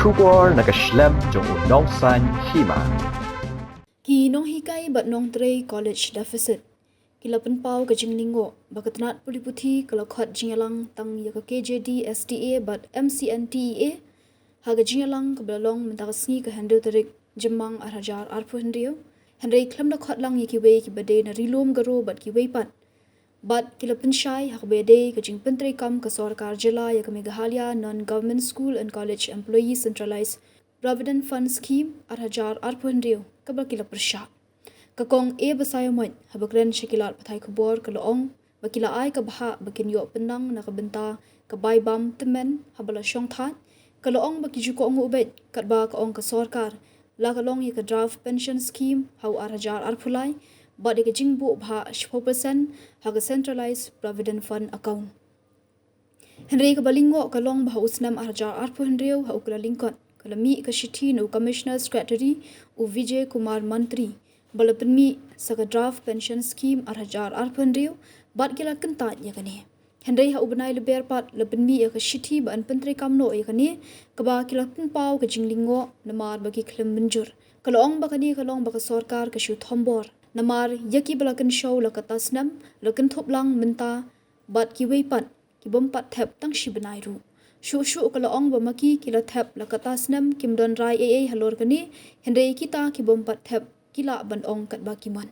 Shubor naga Snem jong unong san Hima. Ki Nonghikai but Nongtrei College deficit. Kila penpau ke jinglingo bakatnat puliputhi kalau khot jingalang tang ya ke KJD STA but MCNTEA haga jingalang ke belalong mentakasngi ke handle tarik jemang arhajar arpu hendrio Henry klam da khot lang ya Kiwei ki bade na rilom garo but Kiwei pat but kila pensyai hak bade ke jing pentri kam ke sarkar jela ya ke Meghalaya non-government school and college employee centralized provident fund scheme arhajar arpu hendrio kabal kila persyak Kakong basayo mo habakren shikilat patay kubor kaloong bakila ay kabha bakin yo pendang nakabenta kabay bam temen habala syong that kaloong bakijuko ang ubed katba kaong kasorkar la kalong ka draft pension scheme how arhajar arpulay but ikajingbu bha 4% haga centralized provident fund account Henry kabalingo kalong bha Snem arhajar arpu hendrio ha ukla lingkot kalami kashithi no commissioner secretary u Vijay Kumar Mantri Balapenmi saka draft pension scheme arhajar arpandrio bat kila kentat ya kani Henry ha ubenai leber pat lepenmi ya ka shithi ban pentri kamno ya kani kaba kila penpau ka jinglingo namar bagi klem menjur kalong bakani kalong baka sarkar ka shu thombor namar yaki balakan show la kata Snem la Kinthup lang menta bat Kiwei pat ki bompat thep tang shi benai ru shu kalong bamaki kila thep la kata Snem kimdon rai aa halor kani Henry kita ki bompat thep kila ban ong kat bakiman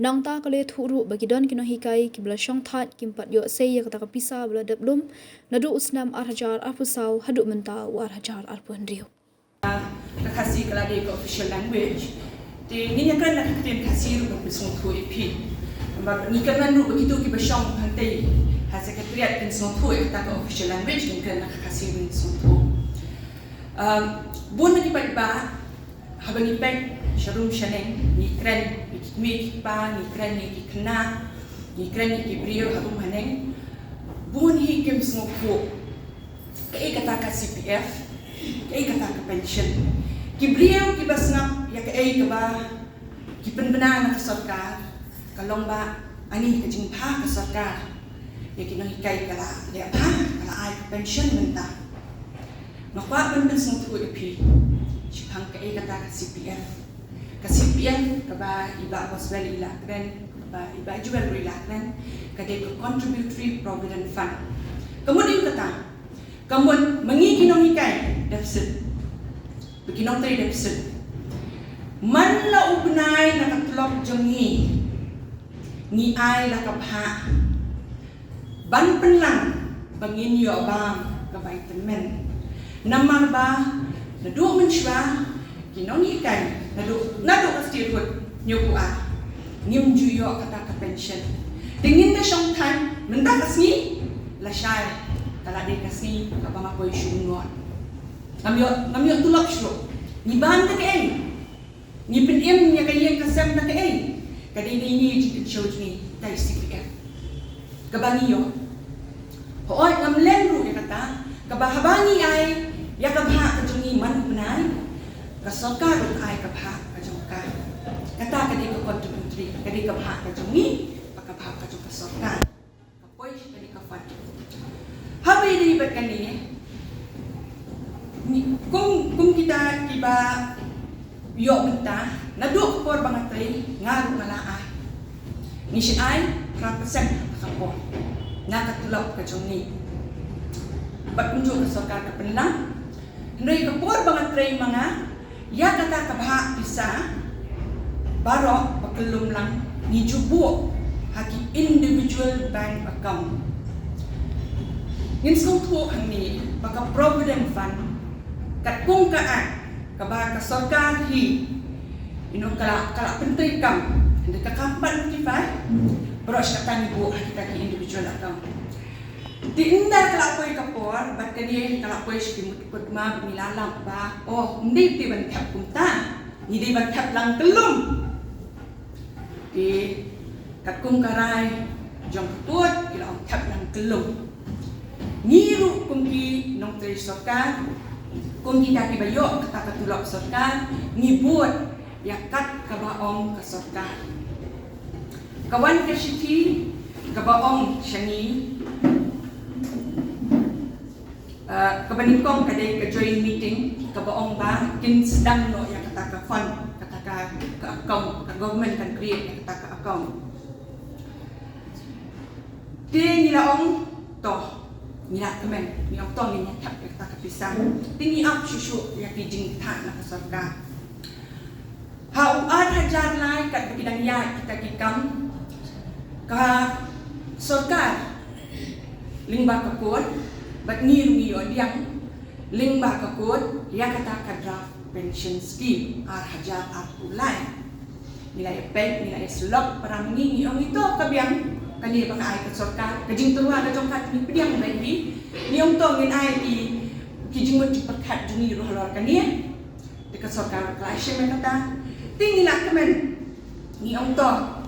nang ta kale thuru bagidon kino hikai ki bla shong that kimpat yo sei ya kata Pisa bla deblum nadu Snem arhajar arpusau hadu menta arhajar arpundrio kasi kala de official language de ni kan nak kiten kasi ru ba song thu epi ba ni kan ru begitu ki ba shong hantai ha secretariat kin song thu ta official language ni kan nak kasi ru song thu bon ni ba habang ipek Sharum Shaneng, ni kren, ni pa, ni kren, ni kna, ni kren, ni brio, habum haneng. Buon hi kem smoke Kay kata ka CPF, kay kata ka pension. Ki brio, ki basngap, ya kay ka ba, ki penbena na ka sarkar, kalong ba, ani ka jingpa ka sarkar. Ya kinahikay kala, ya pa, kala ay ka pension menta. Makwa ben smoke ipi, sipang kay kata ka CPF. Kasipian kaba iba waswell ilakren kaba iba jual ilakren kade ko contributory provident fund kemudian kata kemudian mengikinong hikai deficit beginong tadi deficit man la ubnay nakatlog jongi ni ay la kapha ban penlang bangin yo ba kabay temen namar ba nadu mensywa kinong hikai nado pasti ikut nyokua nim juyo kata ke pension tingin na siyang time menda kasni la shay kala de kasni ka bang apoy shungon namyo tulak shlo ni ban ta kay ni pinim nya kay kasem na kay kadi ni show ni tay CPF kabaniyo hoy ngamlen ru ya kata kabahabani ay yakabha ka jungi man punay kasarkar ay kapha kajongka kata kadi ko contributory kadi kapha kajongi pakapha kajong kasarkar kapoy kadi kafat habi di bakani kung kita tiba yo benta naduk por bangatay ngaru malaa ni si ay 100% kapo nakatulog kajongi batunjo kasarkar kapenlang Ndoy kapor bangatay mga ya kata kabha Pisa baro pakelum lang ni jubo haki individual bank account ngin song thu hang ni baka provident fund kat kung kaan kabha ka sarkar hi kala pentri kam hindi ka kampan kifay baro siya tani bu haki ka individual account di inda kalapoy kapor bat kani kalapoy sikimut ma milalang ba oh hindi ban tap kumta hindi ban tap lang telum di katkum karay jong tuot kila ang tap lang telum niru kumki nong tri sarkar kung kita kibayo kata katulok sarkar ngibut yakat kabaong ka sarkar kawan kasiti kabaong syangi kebaningkong kadai ke join meeting ke baong ba kin sedang no yang kata ke fund kata ke account ke government kan create yang kata ke account dia nila ong to nila kemen ni ong to ni nyat kata ke Pisa tinggi up susu yang kijing tak nak sarka ha uat hajar lai kat bidang ya kita kikam ka sarkar lingba ka kod bat ni rumiyo diang lingba ka kod ya kata ka draft pension scheme ar hajar ar ulai nilai epek nilai selok parang ni ong itu kabiang kani baka ai ka sarkar kajing turwa ka jongkat ni pediang mai ni ong to ngin ai ki jingmut perkat juni roh lor kani dekat sarkar klashe me kata tinggi lah kemen ni ong to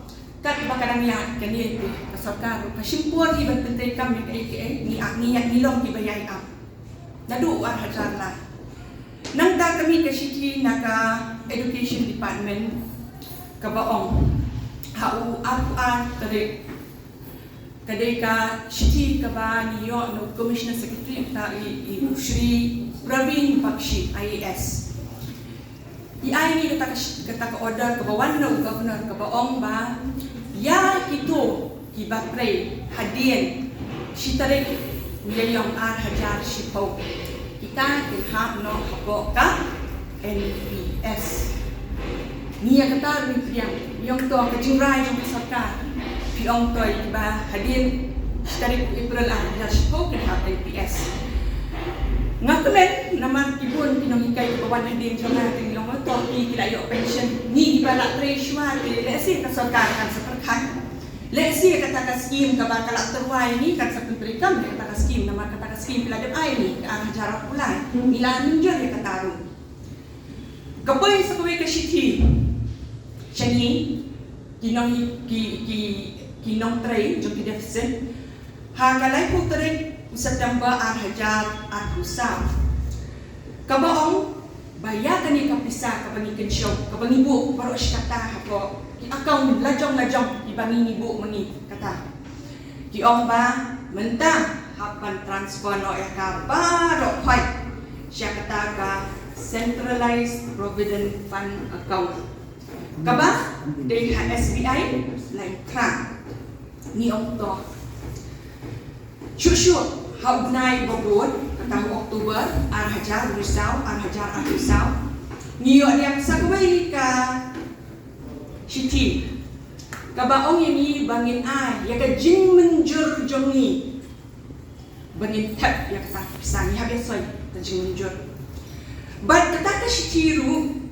kat bakadang ya kani ka sarkar ka simpur hi ban pentai kam ni ke ni long ki bayai am nadu ar hajar lah nang ta kami ke siti naka education department ka baong hau ar tadi kadai ka siti ka ba niyo no commissioner secretary ta Ibu Shri Pravin Bakshi IAS ai ni kata ka order ka bawan no governor ka baong ba ya kito kibatre hadien sitarik niyong ar hajar sipo kita ilham no habo ka NPS niya kata ni priang yung to ka jingrai jong sarkar piong to iba hadien sitarik April ar hajar sipo ka NPS ngakamen naman kibun Nonghikai kawan hadin jona ting long to ki kilayo pension ni balak treasury di lesi ka sarkar kan seperkan lesi kata ka scheme ka bakal terwai ni kan seperti kam kata ka scheme nama kata ka scheme pila dem ai ni ka jarak pulai ila ninjur ya kataru kapoy sa kuwi ka siti chani kinong tray jong ki deficit ha kalai putrik September ar hajar ar husam kabaong bayar kani ka Pisa ka bani Kynshew ka bani bu paro kata hapo ki account lajong ki bani ibu mani kata ki ong ba mentang hapan transfer no ya ka paro khoi sia kata ka centralized provident fund account kaba de SBI lain kran ni ong to syuk hau gnai bobot kata Oktober ar hajar risau ar hajar ar risau niyo yang sakwai ka siti ka baong ini bangin ai ya ka jing menjur jongi bangin tap ya kata Pisa ni habis soi ka jing menjur bat kata ka siti ru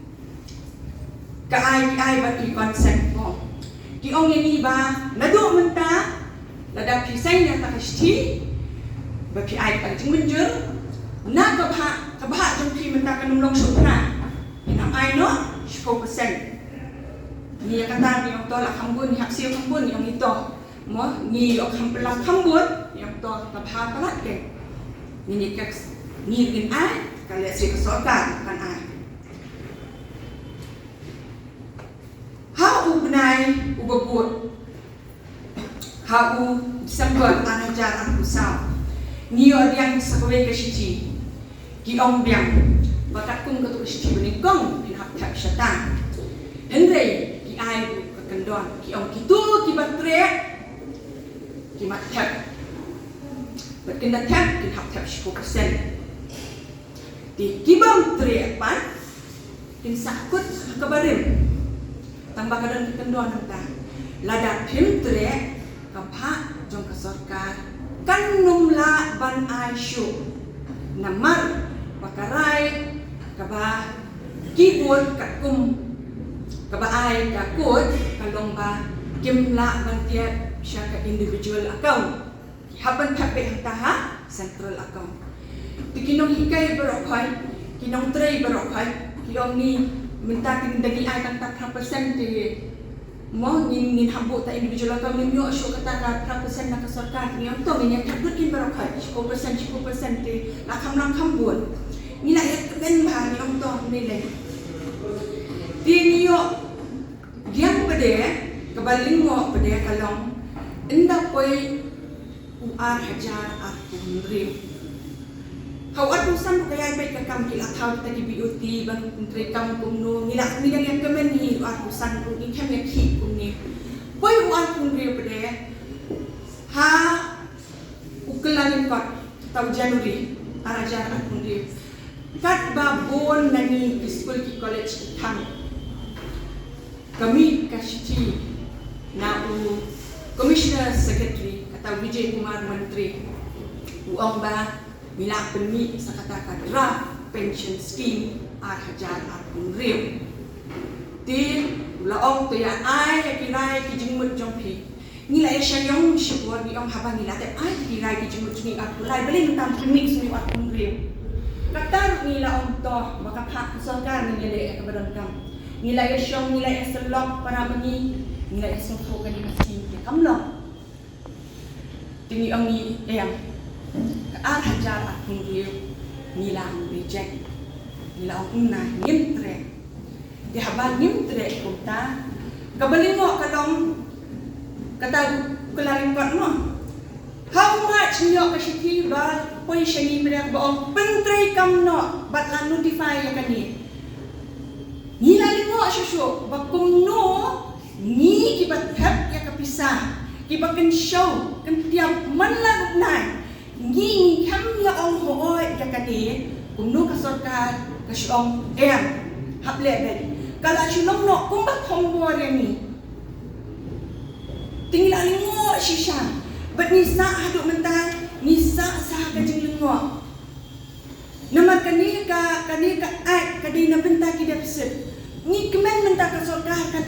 ka ai bat ki konsep mo ki ong ini ba nadu menta lada Pisa ni kata ka siti bagi ai ka jing menjur na ka bha jong ki menta ka nulong supra ina ai no 10% ni kata ni ong to la khambun hak siu khambun ni ong ito mo ni ok khambla khambun ni ong to ka bha palat ke ni ka ni gin ai ka le si ka sarkar kan ai ha ubnai ubabut ha December an hajar an kusau niyo yang sakwe ke siti ki ong biang bakat kum ke tu siti bening kong pin hak tap syatan endre ki ai ke kendon ki ong kitu ki batre ki mat tap berkenda tap ki hak tap 10% di kibam tre pan kin sakut ke barim tambah kadang kendon ta lada pim tre ka pha jong ka sarkar kan numla ban ai syu namar pakarai kaba keyboard kakum kaba ai kakut kalongba kimla ban tiap syaka individual account haban kape taha central account tikinong hikai berokhai kinong tray berokhai kiong ni minta tin dagi ai kan tak persen ti mo ngin hambo ta individual account ni yo syo kata ka persen na ka sarkar ni to ni tak kin berokhai 10% ti la kham khambun ni la ben ba ni ong to ni le ti ni yo diam pede kabaling mo pede kalong inda koi uar hajar ar kumri Hawat urusan kaya baik ke kam kila tahu kita di BOT bang menteri kam kumno nila midang yang kemen ni urusan tu ni kem yang ki kumni. Poi uan kumri pada ha ukelan kot tahu Januari arajar kumri. Kat babon nani di school ki college tham. Kami kasih na Commissioner Secretary kata Vijay Kumar Menteri uang ba bila penmi sa kata draft pension scheme hajar akun real ti laong to ya ai kirai ki jingmut jongpi nilai syayong syukur di ong habang nila te ai kirai ki jingmut ni aku lai belin tam mix ni akun real kata nila ong to maka pak sarkar ni le ka badan kam nilai syong nilai selok para meni nilai sungko kan di masjid kamlo tinggi ong ni yang hajar akun real nilang reject nilang una nimtre di habang nimtre kumta kabalingo kalong kata kulaling kot mo how much niyo kasiti ba poi shani pada ba pentrai kamno bat la notify ya kani nilalingo asyusyo ba kumno ni kibat hap ya kapisa kibat Kynshew kan tiap manlag nai ngi kam ya ong hoy ya kani kumno ka sarkar ka syong haple ben kala syulong no kumbat hombo ni tinggal lingo shisha bat nisa haduk mental nisa sah ka jing lingo nama kani ka ai kadi na benta ki deficit ni kemen menta ka sarkar kan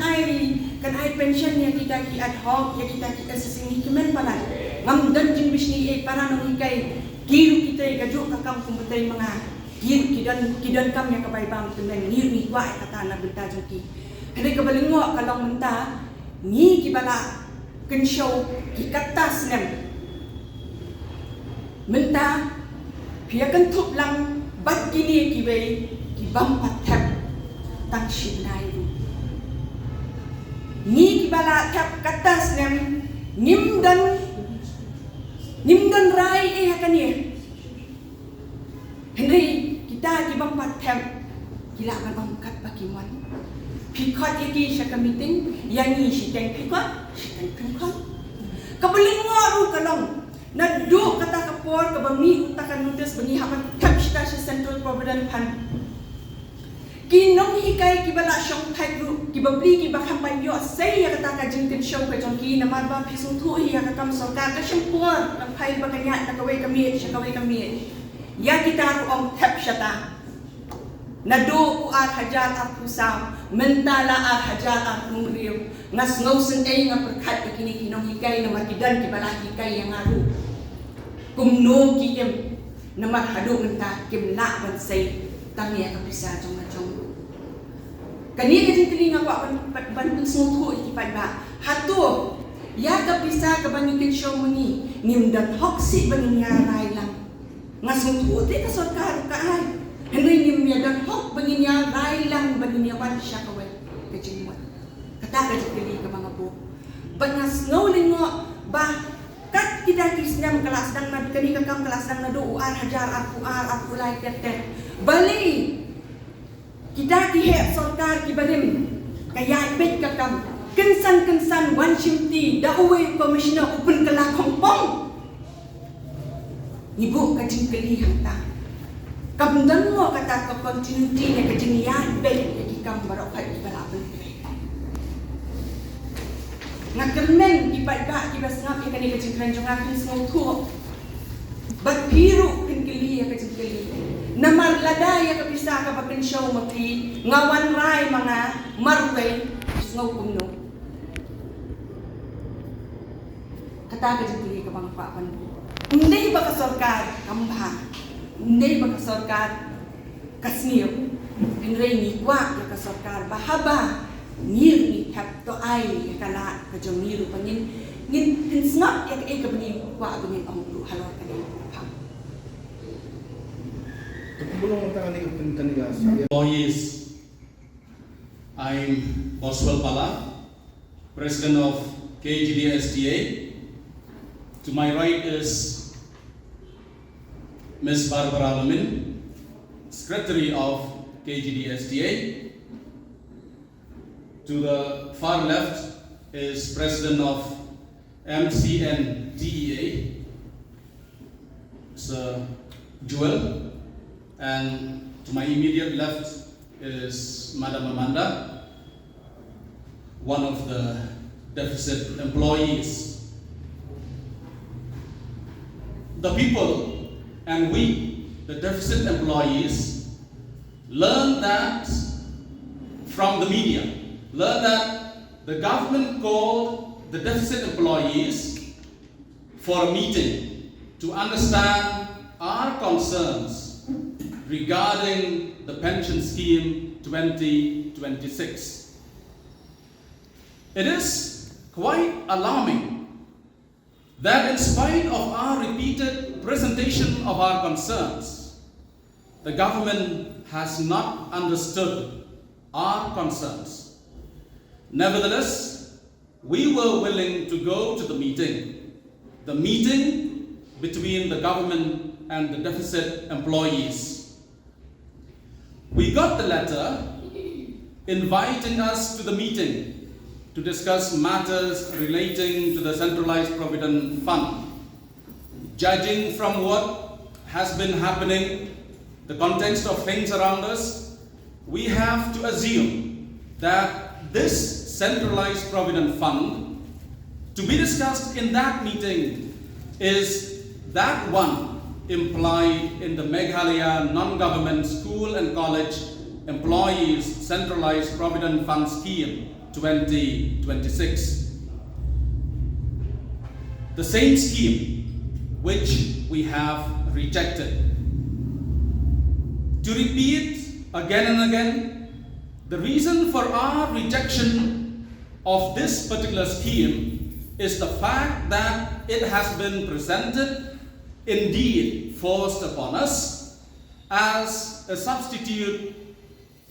ai pension ya kita ki ad hoc ya kita ki assessing ni kemen pala ngam dan jing bisni para Nonghikai giru kita gajuk ka kam kumbetai mga giru kidan kam ya kabai bang temen ni wa kata na benta joki hade ka balingo kalong menta ni ki bala Kynshew ki Katta Snem menta pia Kinthup lang bat kini Kiwei ki bampat tap tang shinai ru ni ki bala tap Katta Snem nimdan rai kani Henry kita ki bampat tap gila kan angkat bakiman pikot iki sa meeting yani si teng pikot kabeling ru kalong na do kata kapor kabami utakan notice bani haman tap kita sa Central Provident Fund ki Nonghikai ki bala syong thai ru ki babli ki bakam yo sei ya kata ka jing Kynshew ka jong ki namar ba pisung thu ya ka kam sarkar ka syempur ang phai bakanya na kawai kami ya kita ru om tap syata nado hajar pusaw mentala hajar riu ngas ngausen nga perkat kini ki Nonghikai na makidan ki balahikai yang aru kumno ki em na marhadu menta kimla ban sei tangya ka Pisa jong kani ka telinga wa ban sungtu ki padba hatu ya ka Pisa ka bani Kynshew muni nimdan hoksi bani rai lang ngas ngtu te ka sarkar ka ai Henry nimya dan hok banginya rai lang banginya wan siya kawai kajimot kata ka jikili ka mga bu bangas ngawlingo ba kat kita kisnam kelas dang na kani ka kam kelas dang na do hajar aku lai tet bali kita dihe sarkar ki barim kaya bet ka kam kensan wan shimti dawe commissioner upun kala kompong ibu ka jikili hanta kamdan mo kata ka continuity na kajinian bet ya kam barok kai balapan ngakermen ibadah kibas ngap ya kani kajingkran jong akin small tu bagpiru kinkili ya kajingkili namar lada ya ka Pisa ka Kynshew maki ngawan rai mga marwe ngaw kumno kata kajingkili ka bang papan hindi ba ka sarkar kambha hindi ba ka sarkar kasniyo Henry ni kwa ya ka sarkar bahaba nir ni tap to ai ya kala ka jong niru pangin ngin kinsnap ya ka bani kwa bani ang lu halor ka ni pa Tulong ang ni upunta nila sa employees. I'm Boswell Pala, President of KGD STA. To my right is Ms. Barbara Lamin, Secretary of KGDSTA. To the far left is President of MCNDEA, Sir Joel, and to my immediate left is Madam Amanda, one of the deficit employees. The people and we, the deficit employees, learn that from the media, learn that the government called the deficit employees for a meeting to understand our concerns regarding the pension scheme 2026. It is quite alarming that in spite of our repeated presentation of our concerns, the government has not understood our concerns. Nevertheless, we were willing to go to the meeting between the government and the deficit employees. We got the letter inviting us to the meeting to discuss matters relating to the centralized provident fund. Judging from what has been happening, the context of things around us, we have to assume that this centralized provident fund to be discussed in that meeting is that one implied in the Meghalaya non-government school and college employees centralized provident fund scheme 2026. The same scheme which we have rejected. To repeat again and again, the reason for our rejection of this particular scheme is the fact that it has been presented, indeed forced upon us, as a substitute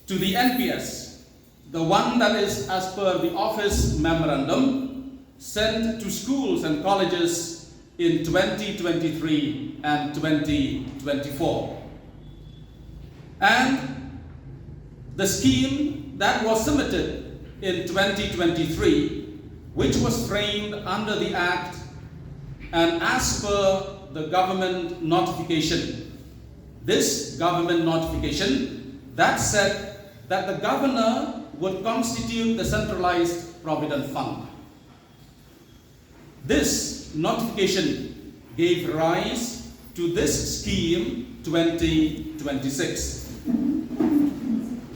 to the NPS, the one that is as per the office memorandum sent to schools and colleges in 2023 and 2024. And the scheme that was submitted in 2023, which was framed under the Act and as per the government notification. This government notification that said that the governor would constitute the centralized provident fund. This notification gave rise to this scheme 2026.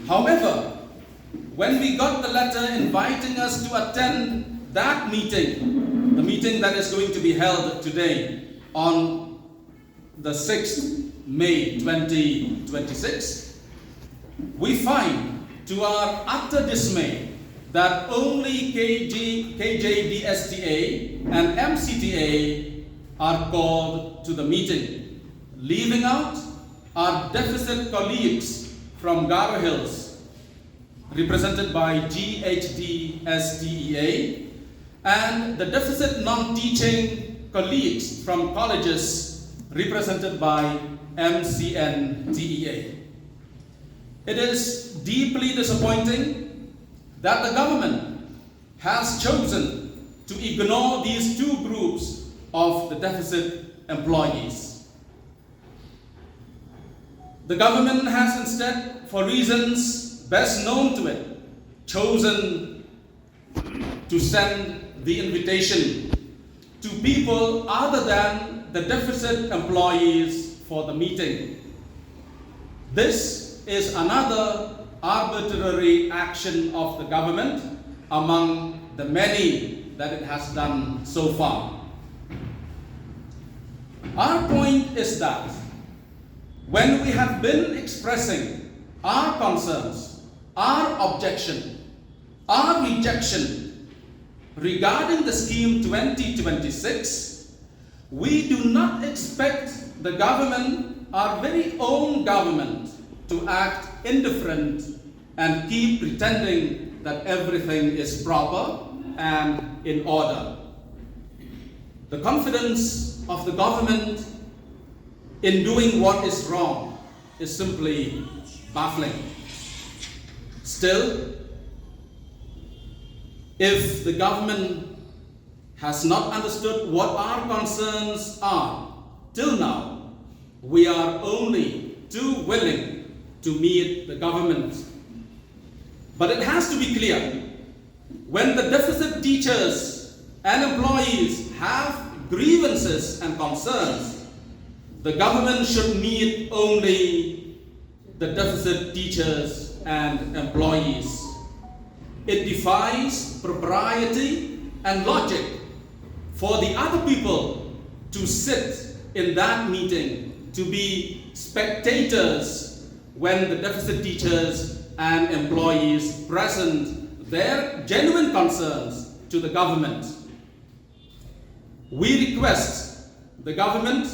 However, when we got the letter inviting us to attend that meeting, the meeting that is going to be held today on the 6th May 2026, we find to our utter dismay that only KJDSTA and MCTA are called to the meeting, leaving out our deficit colleagues from Garo Hills, represented by GHDSTEA, and the deficit non-teaching colleagues from colleges, represented by MCNDEA. It is deeply disappointing that the government has chosen to ignore these two groups of the deficit employees. The government has instead, for reasons best known to it, chosen to send the invitation to people other than the deficit employees for the meeting. This is another arbitrary action of the government among the many that it has done so far. Our point is that when we have been expressing our concerns, our objection, our rejection regarding the scheme 2026, we do not expect the government, our very own government, to act indifferent and keep pretending that everything is proper and in order. The confidence of the government in doing what is wrong is simply baffling. Still, if the government has not understood what our concerns are till now, we are only too willing to meet the government. But it has to be clear, when the deficit teachers and employees have grievances and concerns, the government should meet only the deficit teachers and employees. It defies propriety and logic for the other people to sit in that meeting, to be spectators when the deficit teachers and employees present their genuine concerns to the government. We request the government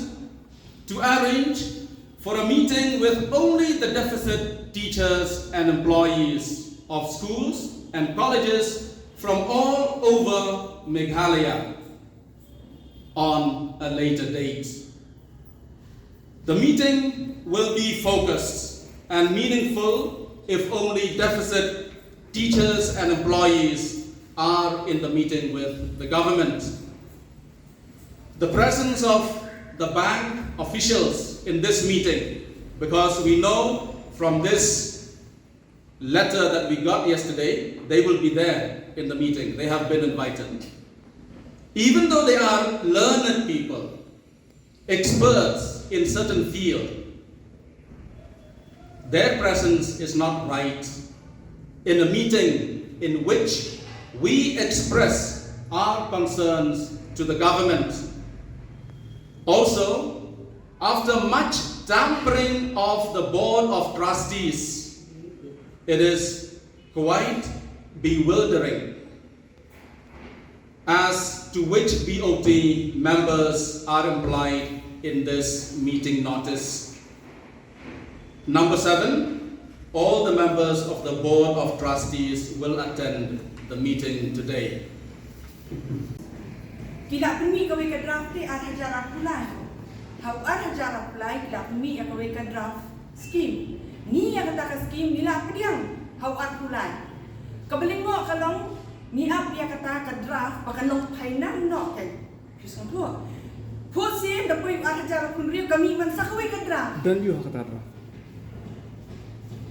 to arrange for a meeting with only the deficit teachers and employees of schools and colleges from all over Meghalaya on a later date. The meeting will be focused and meaningful if only deficit teachers and employees are in the meeting with the government. The presence of the bank officials in this meeting, because we know from this letter that we got yesterday, they will be there in the meeting. They have been invited. Even though they are learned people, experts in certain field, their presence is not right in a meeting in which we express our concerns to the government. Also, after much tampering of the board of trustees, it is quite bewildering as to which BOT members are implied in this meeting notice. Number 7, all the members of the board of trustees will attend the meeting today. Tidak permi kau ke draft ni hajar apply. How hajar apply tidak permi kau ke draft scheme. Ni yang kata scheme ni lah pediang. How apply. Kau boleh ngok kalau ni apa yang kata ke draft pakai long painan nok kan. Kisah tu. Posi dah pun hajar pun riu kami man sakwe ke draft. Dan you kata draft.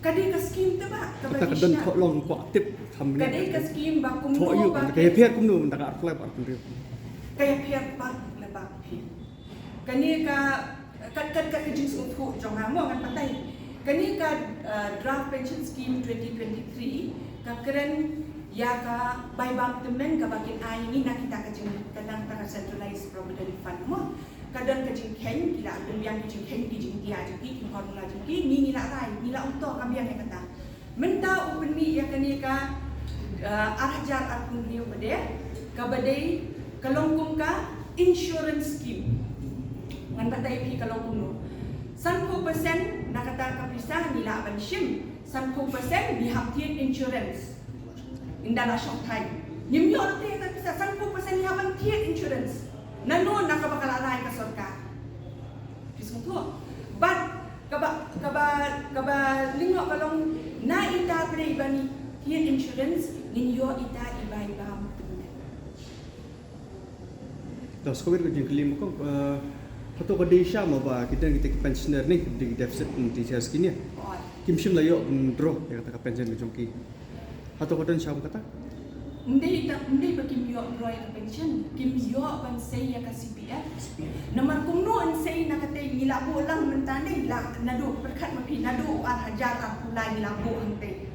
Kadai ke scheme tu ba? Kata dan kau long kuat tip kami. Kadai ke scheme ba kum tu nu ba. Kaya pihak kum nu tak apply ba kum riu. Kaya pihak ba lebak pihak. Kani ka jins untuk jong hamo kan patai. Kani ka draft pension scheme 2023 ka keren ya ka by bank temen ka bakin ai ni nak kita ka jing kadang ta centralized provident fund mo kadang ka jing ken kila yang jing ken ki jing dia jing ki hon la jing ki ni la rai ni la untuk kami yang kata menta open mi ya kani ka arhajar akun riu bade ka bade kalongkum ka insurance scheme ngan batai pi kalongkum no 10% nakata ka Pisa ni la ban shim 10% di haptien insurance indala shop time nim yo te ka Pisa 10% ni haban tien insurance nano nakabakalaray ka sarkar kismo to but kaba lingo kalong na ita pre bani tien insurance ninyo ita ibay bam Terus kau kerja kelim kau atau kau desa mau bah kita pensioner ni di deficit di sini segini. Kynshew lah yo draw ya kata pension jongki. Atau kau dan siapa kata? Hindi ba kimyo roy ka pension? Kimyo ban say ya ka CPF. Naman kung noon say nakatay nilabo lang mentane la nado perkat mapi nado hajar ang kulay nilabo ante.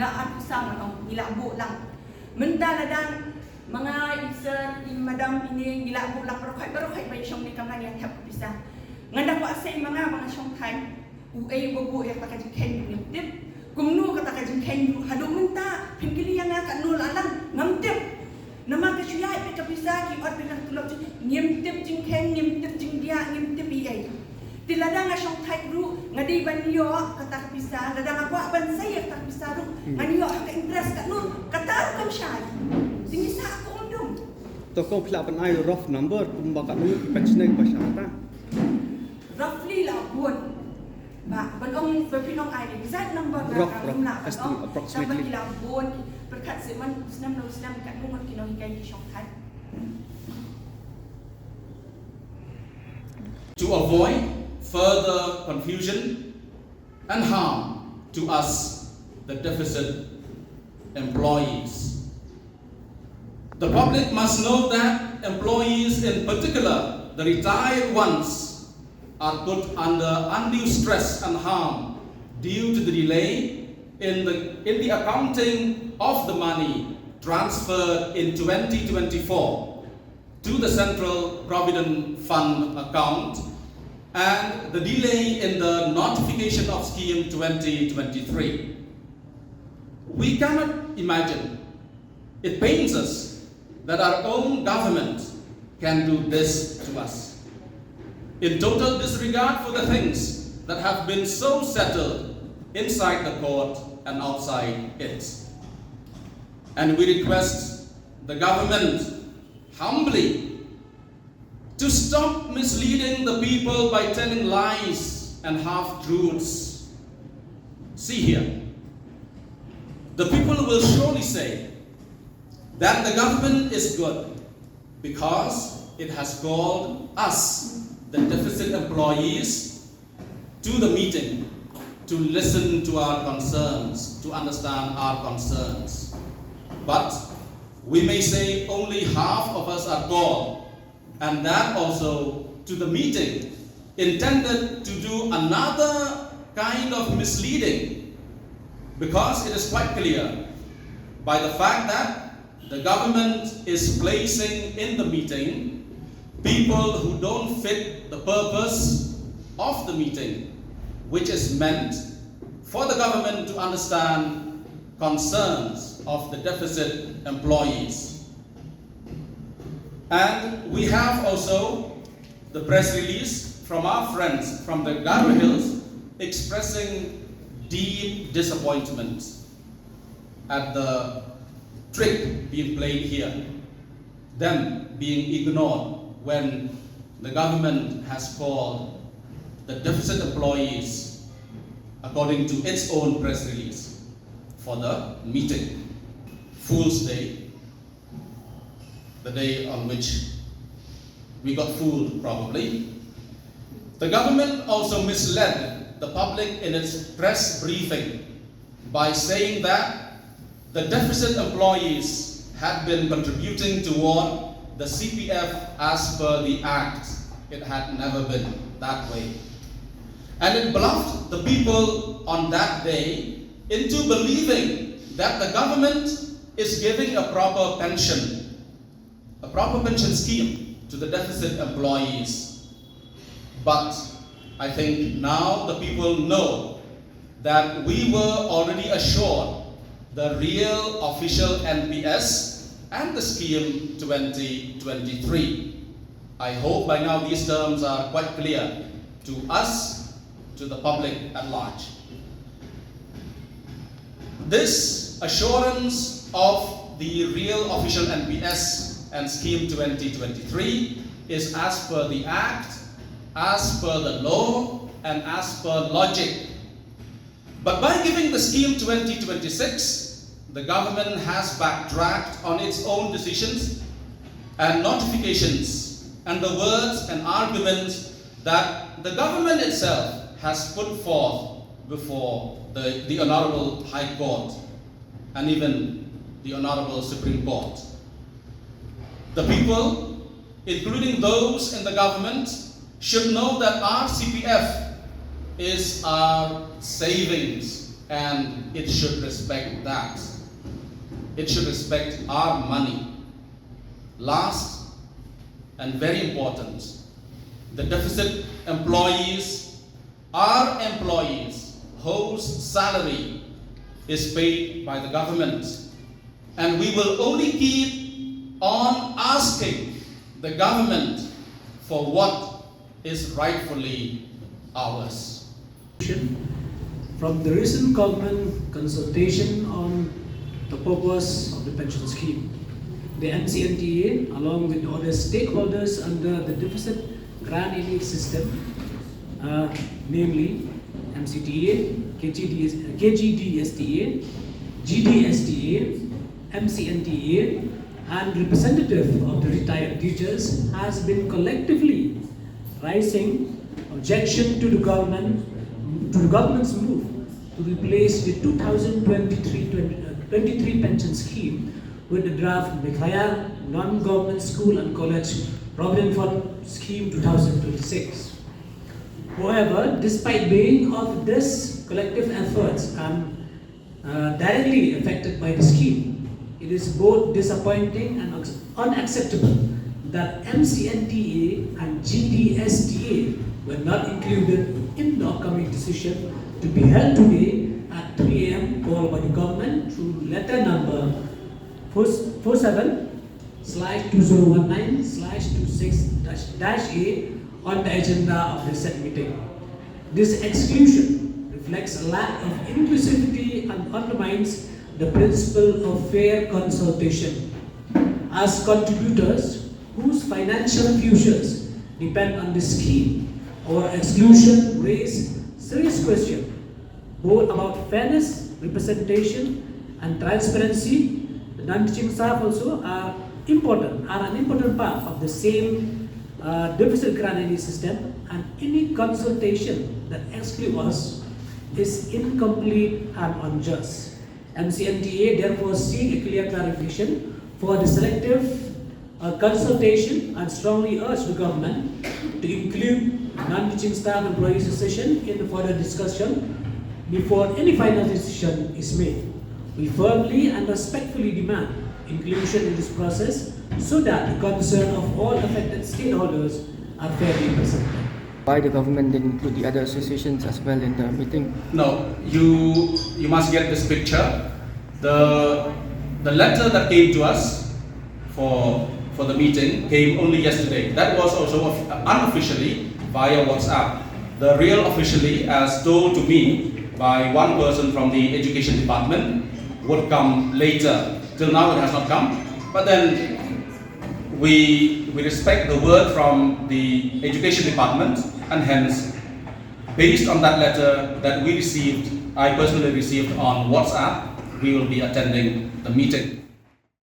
Na at usang ang nilabo lang. Mentala dan mga isa madam ini nilabo lang pero kay ba siyang ni kaman ya tap Pisa. Nganda ko asay mga siyang time uay bubu ya ta ka ken ni tip. Kung no kata ka ken hado menta pingkili nga ka no alang ngamtip nama ka syai ka Pisa ki ot pinang tulog ngimtip jing ken ngimtip jing dia ngimtip iay tilada nga siyang type ru ngadi banyo kata ka Pisa lada nga kwa ban say ka Pisa ru nganyo ka interest ka no kata kam syai sinisa ako undong Toko pila pan ai rough number kum bakat nu pensioner pasal ta. roughly lah buon. Benong berpinong ai exact number estimate approximately. Number buon berkat semen Snem kat mungon Nonghikai di Shongkai. To avoid further confusion and harm to us, the deficit employees. The public must know that employees, in particular the retired ones, are put under undue stress and harm due to the delay in the accounting of the money transferred in 2024 to the Central Provident Fund account and the delay in the notification of Scheme 2023. We cannot imagine, it pains us that our own government can do this to us, in total disregard for the things that have been so settled inside the court and outside it. And we request the government humbly to stop misleading the people by telling lies and half-truths. See here, the people will surely say that the government is good because it has called us, the deficit employees, to the meeting to listen to our concerns, to understand our concerns. But we may say only half of us are called, and that also to the meeting intended to do another kind of misleading, because it is quite clear by the fact that the government is placing in the meeting people who don't fit the purpose of the meeting, which is meant for the government to understand concerns of the deficit employees. And we have also the press release from our friends from the Garo Hills expressing deep disappointment at the trick being played here, them being ignored when the government has called the deficit employees, according to its own press release, for the meeting. Fool's Day, the day on which we got fooled probably. The government also misled the public in its press briefing by saying that the deficit employees had been contributing toward the CPF as per the Act. It had never been that way. And it bluffed the people on that day into believing that the government is giving a proper pension scheme to the deficit employees. But I think now the people know that we were already assured the real official NPS and the Scheme 2023. I hope by now these terms are quite clear to us, to the public at large. This assurance of the real official NPS and Scheme 2023 is as per the Act, as per the law, and as per logic. But by giving the Scheme 2026, the government has backtracked on its own decisions and notifications and the words and arguments that the government itself has put forth before the Honorable High Court and even the Honorable Supreme Court. The people, including those in the government, should know that our CPF is our savings and it should respect that. It should respect our money. Last and very important, the deficit employees are employees whose salary is paid by the government, and we will only keep on asking the government for what is rightfully ours. From the recent government consultation on the purpose of the pension scheme, the MCNTA, along with other stakeholders under the deficit grant aid system, namely MCTA, KGDSTA, GDSTA, MCNTA, and representative of the retired teachers, has been collectively raising objection to the government's move to replace the 2023 pension scheme with the draft Nonghikai Non-Government School and College Provident Fund Scheme 2026. However, despite being of this collective efforts and directly affected by the scheme, it is both disappointing and unacceptable that MCNTA and GDSTA were not included in the upcoming decision to be held today at 3 a.m. called by the government through letter number 47/2019/26-A on the agenda of the said meeting. This exclusion reflects a lack of inclusivity and undermines the principle of fair consultation. As contributors whose financial futures depend on the scheme, our exclusion raises serious questions both about fairness, representation, and transparency. The non-teaching staff also are an important part of the same deficit granting system, and any consultation that excludes us is incomplete and unjust. MCNTA therefore seek a clear clarification for the selective consultation and strongly urge the government to include non-teaching staff employees session in the further discussion before any final decision is made. We firmly and respectfully demand inclusion in this process so that the concern of all affected stakeholders are fairly represented. Why the government didn't include the other associations as well in the meeting? No, you must get this picture. The letter that came to us for the meeting came only yesterday. That was also unofficially via WhatsApp. The real officially, as told to me by one person from the education department, would come later. Till now it has not come. But then we respect the word from the education department, and hence, based on that letter that we received, I personally received on WhatsApp, we will be attending the meeting.